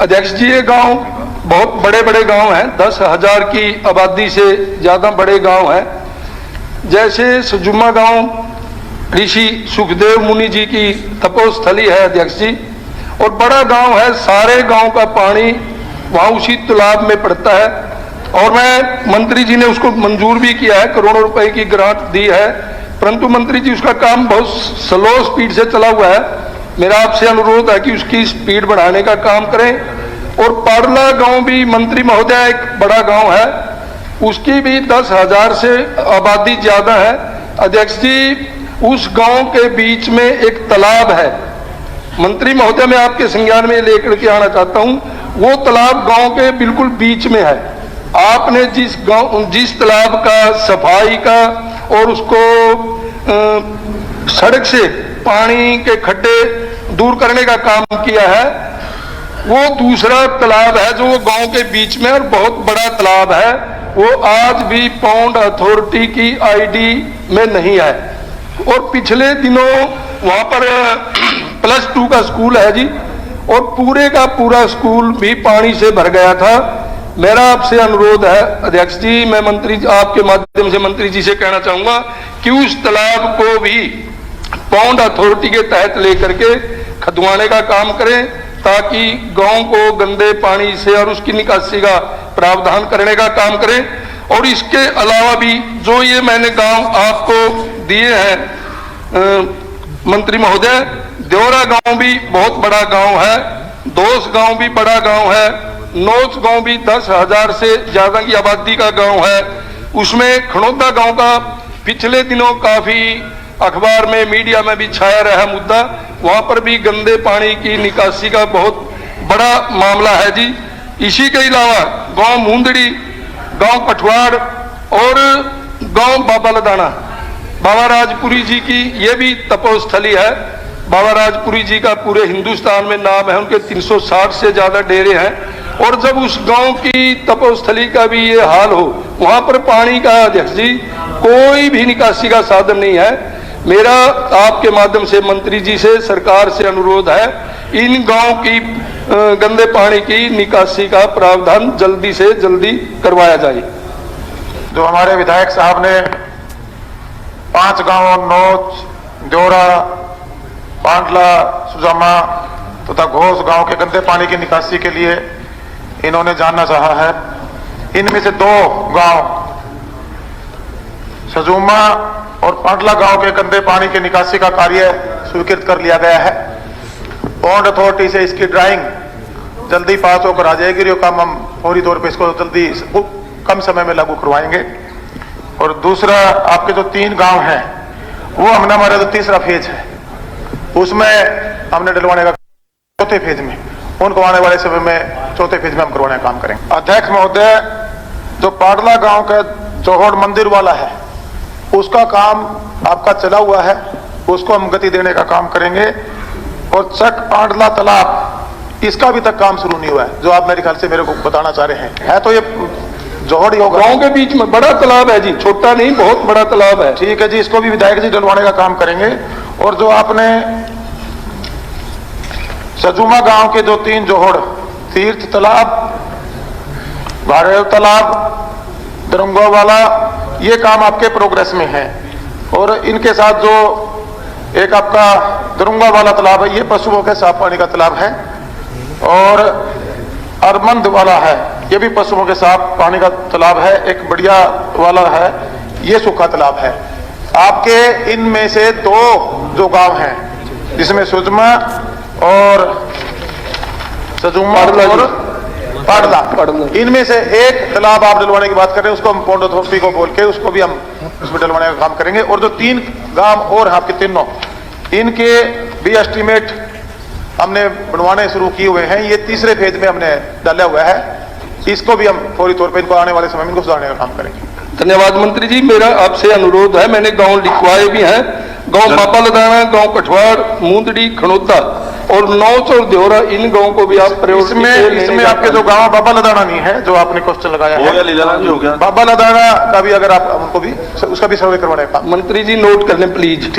अध्यक्ष जी, ये गांव बहुत बड़े बड़े गांव हैं, 10,000 की आबादी से ज़्यादा बड़े गांव हैं। जैसे सजुमा गांव ऋषि सुखदेव मुनि जी की तपोस्थली है अध्यक्ष जी, और बड़ा गांव है, सारे गांव का पानी वहाँ उसी तालाब में पड़ता है। और मैं मंत्री जी ने उसको मंजूर भी किया है, करोड़ों रुपए की ग्रांट दी है, परंतु मंत्री जी उसका काम बहुत स्लो स्पीड से चला हुआ है। मेरा आपसे अनुरोध है कि उसकी स्पीड बढ़ाने का काम करें। और पाडला गांव भी मंत्री महोदय एक बड़ा गांव है, उसकी भी 10,000 से आबादी ज्यादा है। अध्यक्ष जी, उस गांव के बीच में एक तालाब है। मंत्री महोदय, मैं आपके संज्ञान में लेकर के आना चाहता हूं, वो तालाब गांव के बिल्कुल बीच में है। आपने जिस तालाब का सफाई का और उसको सड़क से पानी के खड्डे दूर करने का काम किया है, वो दूसरा तालाब है जो वो गांव के बीच में, और बहुत बड़ा तालाब है। वो आज भी पौंड अथॉरिटी की आईडी में नहीं है। और पिछले दिनों वहां पर +2 का स्कूल है जी, और पूरे का पूरा स्कूल भी पानी से भर गया था। मेरा आपसे अनुरोध है अध्यक्ष जी, मैं आपके माध्यम से मंत्री जी से कहना चाहूंगा कि उस तालाब को भी पौंड अथॉरिटी के तहत लेकर के खदवाने का काम करें, ताकि गांव को गंदे पानी से और उसकी निकासी का प्रावधान करने का काम करें। और इसके अलावा भी जो ये मैंने गांव आपको दिए हैं मंत्री महोदय, देवरा गांव भी बहुत बड़ा गांव है, दोस गांव भी बड़ा गांव है, नोच गांव भी 10,000 से ज्यादा की आबादी का गांव है। उसमें खणौदा गांव का पिछले दिनों काफी अखबार में मीडिया में भी छाया रहा मुद्दा, वहां पर भी गंदे पानी की निकासी का बहुत बड़ा मामला है जी। इसी के अलावा गांव मुंदड़ी, गांव कठवाड़ और गांव बाबा लदाना, बाबा राजपुरी जी की ये भी तपोस्थली है। बाबा राजपुरी जी का पूरे हिंदुस्तान में नाम है, उनके 360 से ज्यादा डेरे हैं। और जब उस गांव की तपोस्थली का भी ये हाल हो, वहां पर पानी का अध्यक्ष जी कोई भी निकासी का साधन नहीं है। मेरा आपके माध्यम से मंत्री जी से, सरकार से अनुरोध है, इन गांव की गंदे पानी की निकासी का प्रावधान जल्दी से जल्दी करवाया जाए। जो हमारे विधायक साहब ने 5 गांवों नोच, देवरा, पांडला, सुजामा तथा घोष गांव के गंदे पानी की निकासी के लिए इन्होंने जानना चाहा है। इनमें से 2 गांव सजुमा और पांडला गांव के गंदे पानी की निकासी का कार्य स्वीकृत कर लिया गया है। पौंड अथॉरिटी से इसकी ड्राइंग जल्दी पास होकर आ जाएगी। ये काम हम फौरी तौर पे इसको जल्दी कम समय में लागू करवाएंगे। और दूसरा, आपके जो 3 गांव हैं वो हमने, हमारा जो तीसरा फेज है उसमें हमने डलवाने का, चौथे फेज में उनको आने वाले समय में चौथे फेज में हम करवाने का काम करेंगे। अध्यक्ष महोदय, जो पाडला गांव का जोहड़ मंदिर वाला है उसका काम आपका चला हुआ है, उसको हम गति देने का काम करेंगे। और चक पांडला तालाब, इसका अभी तक काम शुरू नहीं हुआ है, जो आप मेरे ख्याल से मेरे को बताना चाह रहे हैं। है तो ये जोहड़ ही होगा, गांव के बीच में बड़ा तालाब है जी, छोटा नहीं, बहुत बड़ा तालाब है। ठीक है जी, इसको भी विधायक जी डलवाने का काम करेंगे। और जो आपने सजुमा गांव के जो 3 जोहड़, तीर्थ तालाब, भारेव तालाब, दरंगा वाला, ये काम आपके प्रोग्रेस में है। और इनके साथ जो एक आपका दरुंगा वाला तालाब है, ये पशुओं के साफ पानी का तालाब है। और अरमंद वाला है, ये भी पशुओं के साफ पानी का तालाब है। एक बढ़िया वाला है, ये सूखा तालाब है। आपके इनमें से 2 जो गांव हैं, जिसमें सुजमा और सजुमा और पाडला, इनमें से एक तालाब आप डलवाने की बात कर रहे हैं, उसको हम पौंड अथॉरिटी को बोल के उसको भी हम उसमें डलवाने का काम करेंगे। और जो 3 गांव और आपके तीनों, इनके भी एस्टीमेट हमने बनवाने शुरू किए हुए हैं। ये तीसरे फेज में हमने डाला हुआ है, इसको भी हम फौरी तौर पर इनको आने वाले समय में इनको सुधारने का काम करेंगे। धन्यवाद मंत्री जी, मेरा आपसे अनुरोध है, मैंने गांव लिखवाए भी हैं, गांव बाबा लदाना, गांव कठवाड़, मुंदड़ी, खणौदा और नौच और देवरा, इन गांवों को भी आप प्रयोग इसमें आपके जो गांव बाबा लदाना नहीं है, जो आपने क्वेश्चन लगाया है, बाबा लदाना का भी अगर आप उनको भी उसका भी सर्वे करवाने का मंत्री जी नोट कर लें प्लीज।